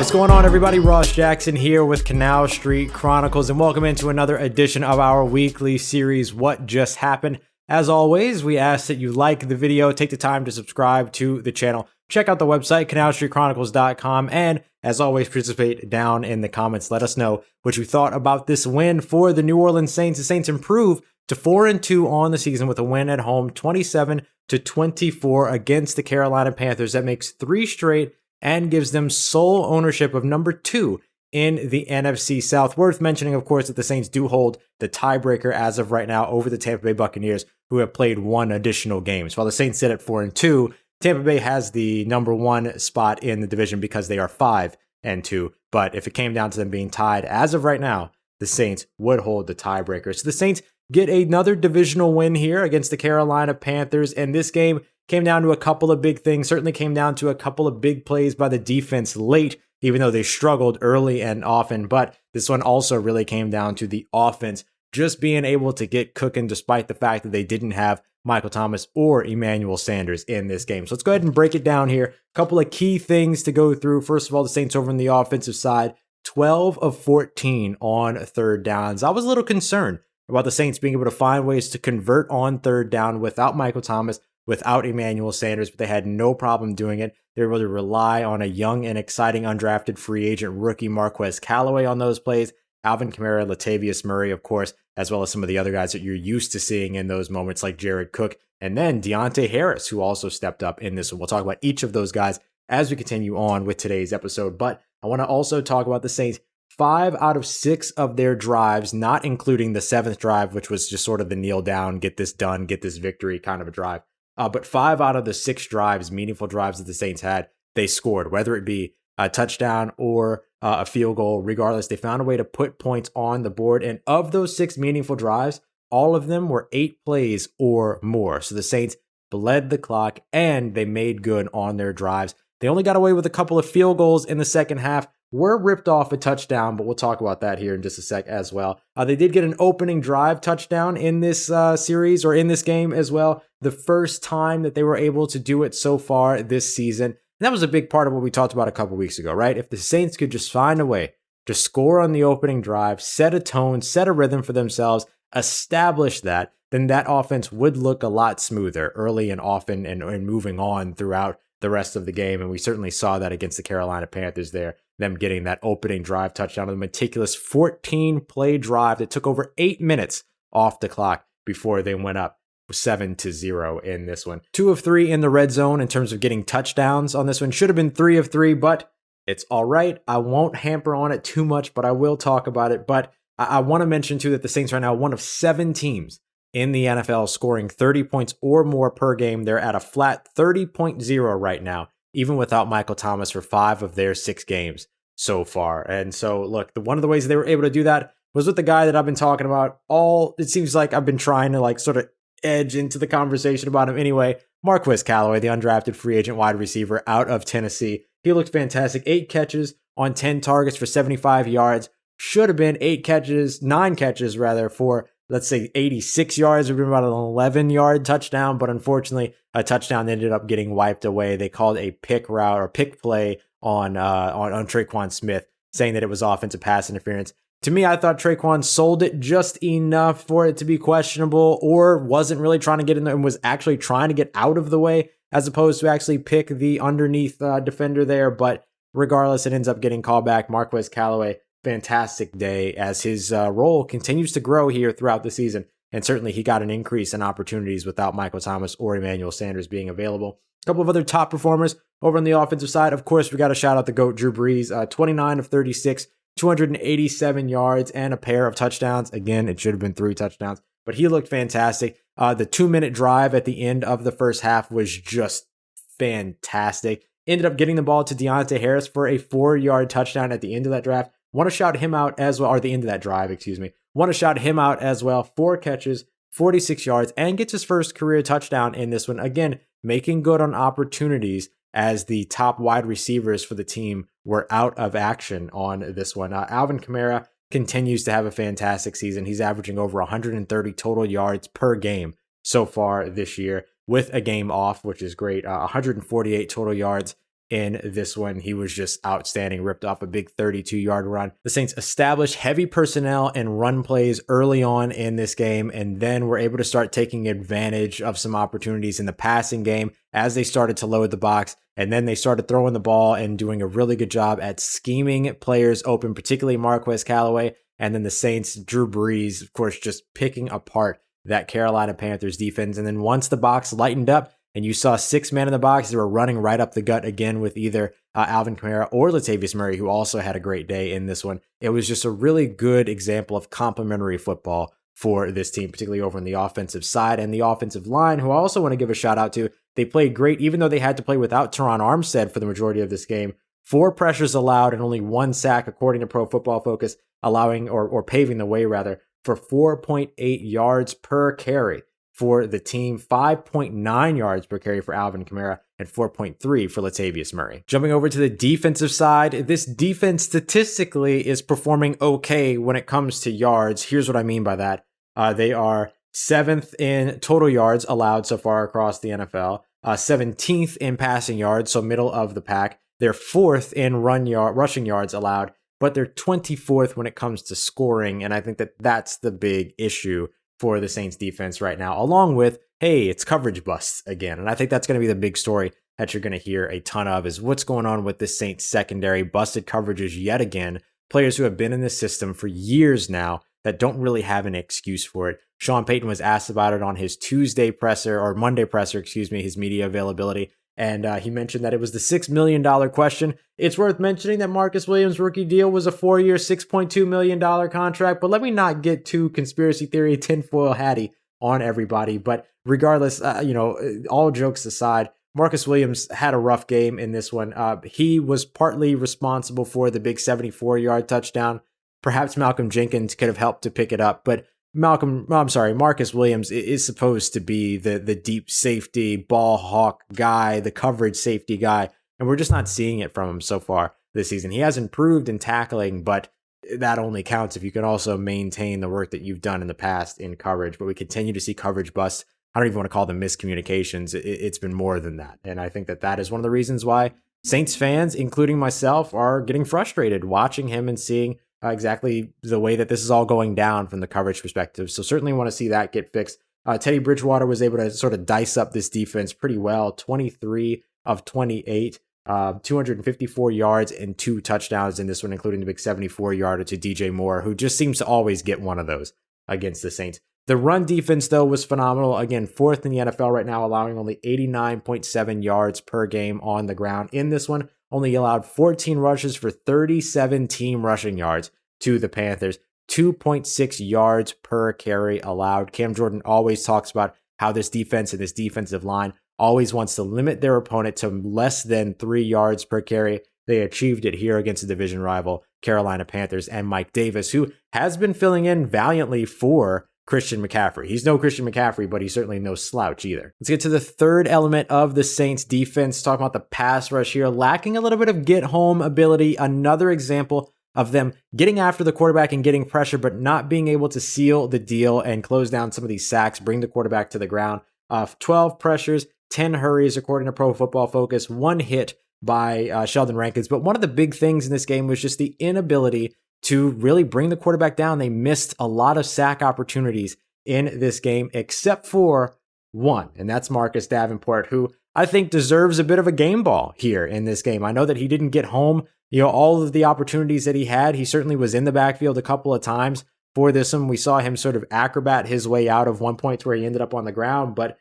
What's going on, everybody? Ross Jackson here with Canal Street Chronicles, and welcome into another edition of our weekly series, What Just Happened. As always, we ask that you like the video, take the time to subscribe to the channel, check out the website, canalstreetchronicles.com, and as always, participate down in the comments. Let us know what you thought about this win for the New Orleans Saints. The Saints improve to 4-2 on the season with a win at home, 27-24 against the Carolina Panthers. That makes 3 straight and gives them sole ownership of number 2 in the NFC South. Worth mentioning, of course, that the Saints do hold the tiebreaker as of right now over the Tampa Bay Buccaneers, who have played 1 additional game. So while the Saints sit at 4-2, Tampa Bay has the number 1 spot in the division because they are 5-2. But if it came down to them being tied as of right now, the Saints would hold the tiebreaker. So the Saints get another divisional win here against the Carolina Panthers, and this game came down to a couple of big things. Certainly came down to a couple of big plays by the defense late, even though they struggled early and often. But this one also really came down to the offense just being able to get cooking despite the fact that they didn't have Michael Thomas or Emmanuel Sanders in this game. So let's go ahead and break it down here. A couple of key things to go through. First of all, the Saints over on the offensive side, 12 of 14 on third downs. I was a little concerned about the Saints being able to find ways to convert on third down without Michael Thomas, without Emmanuel Sanders, but they had no problem doing it. They were able to rely on a young and exciting undrafted free agent rookie Marquez Callaway on those plays, Alvin Kamara, Latavius Murray, of course, as well as some of the other guys that you're used to seeing in those moments like Jared Cook, and then Deontay Harris, who also stepped up in this one. We'll talk about each of those guys as we continue on with today's episode, but I want to also talk about the Saints. 5 out of 6 of their drives, not including the 7th drive, which was just sort of the kneel down, get this done, get this victory kind of a drive. But 5 out of the 6 drives, meaningful drives that the Saints had, they scored, whether it be a touchdown or a field goal. Regardless, they found a way to put points on the board. And of those 6 meaningful drives, all of them were 8 plays or more. So the Saints bled the clock and they made good on their drives. They only got away with a couple of field goals in the second half, were ripped off a touchdown, but we'll talk about that here in just a sec as well. They did get an opening drive touchdown in this series, or in this game as well. The first time that they were able to do it so far this season. And that was a big part of what we talked about a couple weeks ago, right? If the Saints could just find a way to score on the opening drive, set a tone, set a rhythm for themselves, establish that, then that offense would look a lot smoother early and often and moving on throughout the rest of the game. And we certainly saw that against the Carolina Panthers there, them getting that opening drive touchdown, a meticulous 14-play drive that took over 8 minutes off the clock before they went up 7-0 in this one. 2 of 3 in the red zone in terms of getting touchdowns on this one. Should have been 3 of 3, but it's all right. I won't hamper on it too much, but I will talk about it. But I want to mention too that the Saints right now, one of 7 teams in the NFL scoring 30 points or more per game. They're at a flat 30.0 right now, even without Michael Thomas for 5 of their 6 games so far. And so, look, one of the ways they were able to do that was with the guy that I've been talking about it seems like I've been trying to sort of edge into the conversation about him anyway. Marquez Callaway, the undrafted free agent wide receiver out of Tennessee. He looked fantastic. 8 catches on 10 targets for 75 yards. Should have been 9 catches rather, for let's say 86 yards. It would have been about an 11-yard touchdown, but unfortunately, a touchdown ended up getting wiped away. They called a pick route or pick play on Traquan Smith, saying that it was offensive pass interference. To me, I thought Traquan sold it just enough for it to be questionable, or wasn't really trying to get in there and was actually trying to get out of the way, as opposed to actually pick the underneath defender there. But regardless, it ends up getting called back. Marquez Callaway, fantastic day as his role continues to grow here throughout the season. And certainly he got an increase in opportunities without Michael Thomas or Emmanuel Sanders being available. A couple of other top performers over on the offensive side. Of course, we got to shout out the GOAT, Drew Brees, 29 of 36, 287 yards and a pair of touchdowns. Again, it should have been 3 touchdowns, but he looked fantastic. The 2-minute drive at the end of the first half was just fantastic. Ended up getting the ball to Deontay Harris for a 4-yard touchdown at the end of that draft. Want to shout him out as well, or the end of that drive, Want to shout him out as well. 4 catches, 46 yards, and gets his first career touchdown in this one. Again, making good on opportunities as the top wide receivers for the team were out of action on this one. Alvin Kamara continues to have a fantastic season. He's averaging over 130 total yards per game so far this year, with a game off, which is great. 148 total yards in this one. He was just outstanding, ripped off a big 32-yard run. The Saints established heavy personnel and run plays early on in this game, and then were able to start taking advantage of some opportunities in the passing game as they started to load the box. And then they started throwing the ball and doing a really good job at scheming players open, particularly Marquez Callaway. And then the Saints, Drew Brees, of course, just picking apart that Carolina Panthers defense. And then once the box lightened up and you saw 6 men in the box, they were running right up the gut again with either Alvin Kamara or Latavius Murray, who also had a great day in this one. It was just a really good example of complementary football for this team, particularly over on the offensive side and the offensive line, who I also want to give a shout out to. They played great, even though they had to play without Teron Armstead for the majority of this game. 4 pressures allowed and only 1 sack, according to Pro Football Focus, allowing or paving the way rather for 4.8 yards per carry for the team, 5.9 yards per carry for Alvin Kamara, and 4.3 for Latavius Murray. Jumping over to the defensive side, this defense statistically is performing okay when it comes to yards. Here's what I mean by that. They are 7th in total yards allowed so far across the NFL, 17th in passing yards, so middle of the pack. They're 4th in rushing yards allowed, but they're 24th when it comes to scoring, and I think that that's the big issue for the Saints defense right now, along with, hey, it's coverage busts again. And I think that's going to be the big story that you're going to hear a ton of, is what's going on with the Saints secondary. Busted coverages yet again. Players who have been in this system for years now that don't really have an excuse for it. Sean Payton was asked about it on his Monday presser, his media availability. And he mentioned that it was the $6 million question. It's worth mentioning that Marcus Williams' rookie deal was a 4-year, $6.2 million contract. But let me not get too conspiracy theory tinfoil hatty on everybody. But regardless, all jokes aside, Marcus Williams had a rough game in this one. He was partly responsible for the big 74-yard touchdown. Perhaps Malcolm Jenkins could have helped to pick it up, but Marcus Williams is supposed to be the deep safety, ball hawk guy, the coverage safety guy, and we're just not seeing it from him so far this season. He has improved in tackling, but that only counts if you can also maintain the work that you've done in the past in coverage. But we continue to see coverage busts. I don't even want to call them miscommunications. It's been more than that, and I think that is one of the reasons why Saints fans, including myself, are getting frustrated watching him and seeing exactly the way that this is all going down from the coverage perspective. So certainly want to see that get fixed. Teddy Bridgewater was able to sort of dice up this defense pretty well. 23 of 28, 254 yards and 2 touchdowns in this one, including the big 74-yarder to DJ Moore, who just seems to always get one of those against the Saints. The run defense, though, was phenomenal. Again, 4th in the NFL right now, allowing only 89.7 yards per game on the ground. In this one, only allowed 14 rushes for 37 team rushing yards to the Panthers, 2.6 yards per carry allowed. Cam Jordan always talks about how this defense and this defensive line always wants to limit their opponent to less than 3 yards per carry. They achieved it here against the division rival Carolina Panthers and Mike Davis, who has been filling in valiantly for Christian McCaffrey. He's no Christian McCaffrey, but he's certainly no slouch either. Let's get to the third element of the Saints defense, talking about the pass rush here, lacking a little bit of get-home ability. Another example of them getting after the quarterback and getting pressure, but not being able to seal the deal and close down some of these sacks, bring the quarterback to the ground. 12 pressures, 10 hurries, according to Pro Football Focus, 1 hit by Sheldon Rankins. But one of the big things in this game was just the inability to really bring the quarterback down. They missed a lot of sack opportunities in this game, except for one, and that's Marcus Davenport, who I think deserves a bit of a game ball here in this game. I know that he didn't get home, all of the opportunities that he had. He certainly was in the backfield a couple of times for this one. We saw him sort of acrobat his way out of one point where he ended up on the ground, but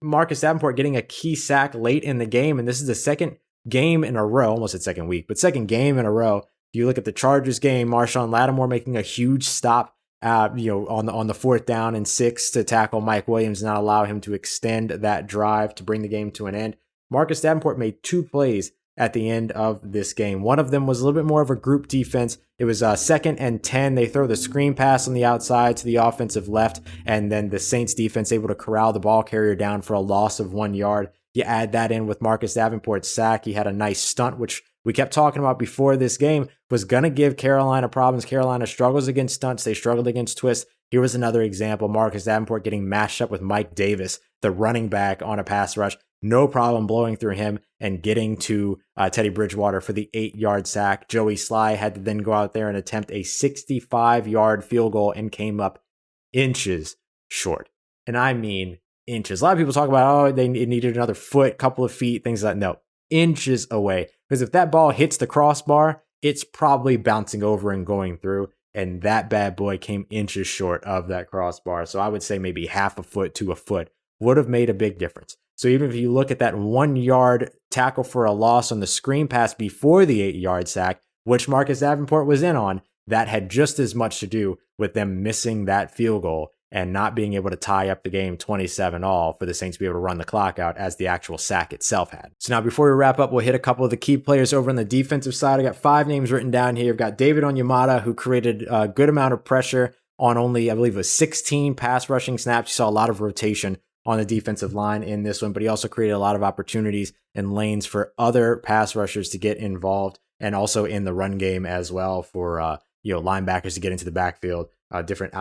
Marcus Davenport getting a key sack late in the game, and this is the second game in a row, almost at second week, but second game in a row. You look at the Chargers game, Marshawn Lattimore making a huge stop, on the 4th down and 6 to tackle Mike Williams, and not allow him to extend that drive to bring the game to an end. Marcus Davenport made 2 plays at the end of this game. One of them was a little bit more of a group defense. It was 2nd and 10. They throw the screen pass on the outside to the offensive left, and then the Saints defense able to corral the ball carrier down for a loss of 1 yard. You add that in with Marcus Davenport's sack. He had a nice stunt, which we kept talking about before this game, was going to give Carolina problems. Carolina struggles against stunts. They struggled against twists. Here was another example. Marcus Davenport getting matched up with Mike Davis, the running back, on a pass rush. no problem blowing through him and getting to Teddy Bridgewater for the 8-yard sack. Joey Sly had to then go out there and attempt a 65-yard field goal and came up inches short. And I mean inches. A lot of people talk about, oh, they needed another foot, couple of feet, things like that. No, inches away. Because if that ball hits the crossbar, it's probably bouncing over and going through. And that bad boy came inches short of that crossbar. So I would say maybe half a foot to a foot would have made a big difference. So even if you look at that 1-yard tackle for a loss on the screen pass before the 8-yard sack, which Marcus Davenport was in on, that had just as much to do with them missing that field goal and not being able to tie up the game 27-all for the Saints to be able to run the clock out as the actual sack itself had. So now before we wrap up, we'll hit a couple of the key players over on the defensive side. I got 5 names written down here. I've got David Onyemata, who created a good amount of pressure on only, I believe, it was 16 pass rushing snaps. You saw a lot of rotation on the defensive line in this one, but he also created a lot of opportunities and lanes for other pass rushers to get involved, and also in the run game as well for linebackers to get into the backfield. Different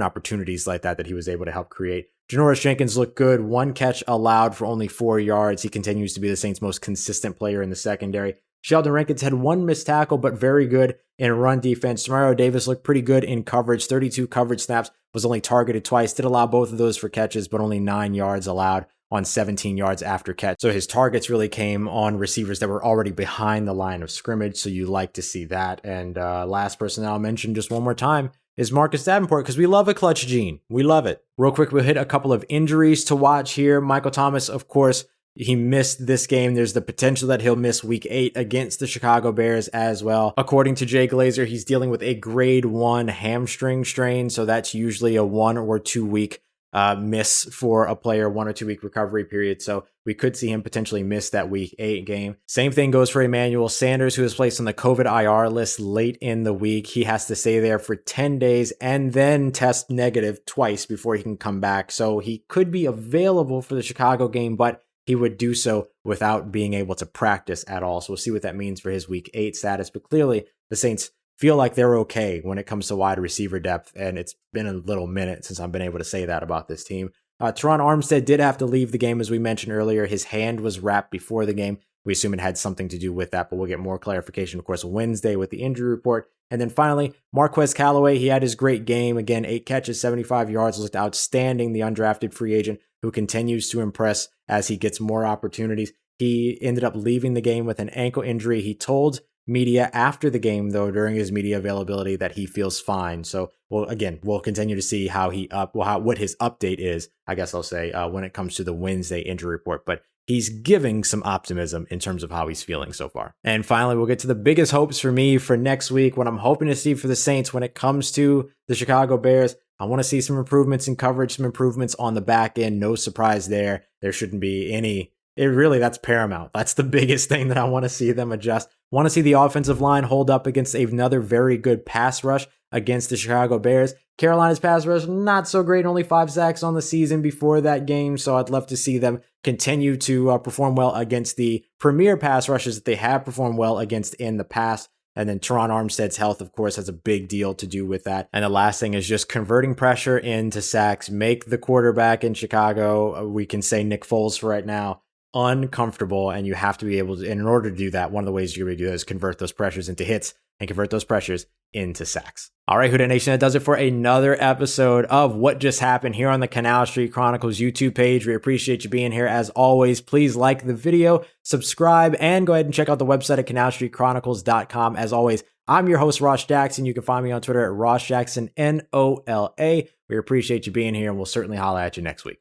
opportunities like that he was able to help create. Janoris Jenkins looked good. 1 catch allowed for only 4 yards. He continues to be the Saints' most consistent player in the secondary. Sheldon Rankins had 1 missed tackle, but very good in run defense. Mario Davis looked pretty good in coverage. 32 coverage snaps, was only targeted twice. Did allow both of those for catches, but only 9 yards allowed on 17 yards after catch. So his targets really came on receivers that were already behind the line of scrimmage. So you like to see that. And last person I'll mention just one more time is Marcus Davenport, because we love a clutch gene. We love it. Real quick, we'll hit a couple of injuries to watch here. Michael Thomas, of course, he missed this game. There's the potential that he'll miss week 8 against the Chicago Bears as well. According to Jay Glazer, he's dealing with a grade 1 hamstring strain. So that's usually a 1 or 2 week miss for a player, 1 or 2 week recovery period. So we could see him potentially miss that week 8 game. Same thing goes for Emmanuel Sanders, who was placed on the COVID IR list late in the week. He has to stay there for 10 days and then test negative twice before he can come back. So he could be available for the Chicago game, but he would do so without being able to practice at all. So we'll see what that means for his week 8 status. But clearly the Saints feel like they're okay when it comes to wide receiver depth, and it's been a little minute since I've been able to say that about this team. Teron Armstead did have to leave the game, as we mentioned earlier. His hand was wrapped before the game. We assume it had something to do with that, but we'll get more clarification, of course, Wednesday with the injury report. And then finally, Marquez Callaway, he had his great game. Again, 8 catches, 75 yards, looked outstanding, the undrafted free agent who continues to impress as he gets more opportunities. He ended up leaving the game with an ankle injury. He told media after the game, though, during his media availability, that he feels fine. So, we'll continue to see what his update is, I guess I'll say, when it comes to the Wednesday injury report. But he's giving some optimism in terms of how he's feeling so far. And finally, we'll get to the biggest hopes for me for next week. What I'm hoping to see for the Saints when it comes to the Chicago Bears, I want to see some improvements in coverage, some improvements on the back end. No surprise there. There shouldn't be any. That's paramount. That's the biggest thing that I want to see them adjust. Want to see the offensive line hold up against another very good pass rush against the Chicago Bears. Carolina's pass rush, not so great, only 5 sacks on the season before that game. So I'd love to see them continue to perform well against the premier pass rushes that they have performed well against in the past. And then Teron Armstead's health, of course, has a big deal to do with that. And the last thing is just converting pressure into sacks. Make the quarterback in Chicago, we can say Nick Foles for right now, uncomfortable, and you have to be able to, and in order to do that, one of the ways you're going to do that is convert those pressures into hits and convert those pressures into sacks. All right, Houdat Nation, that does it for another episode of What Just Happened here on the Canal Street Chronicles YouTube page. We appreciate you being here. As always, please like the video, subscribe, and go ahead and check out the website at canalstreetchronicles.com. As always, I'm your host, Ross Jackson. You can find me on Twitter at Ross Jackson, NOLA. We appreciate you being here, and we'll certainly holla at you next week.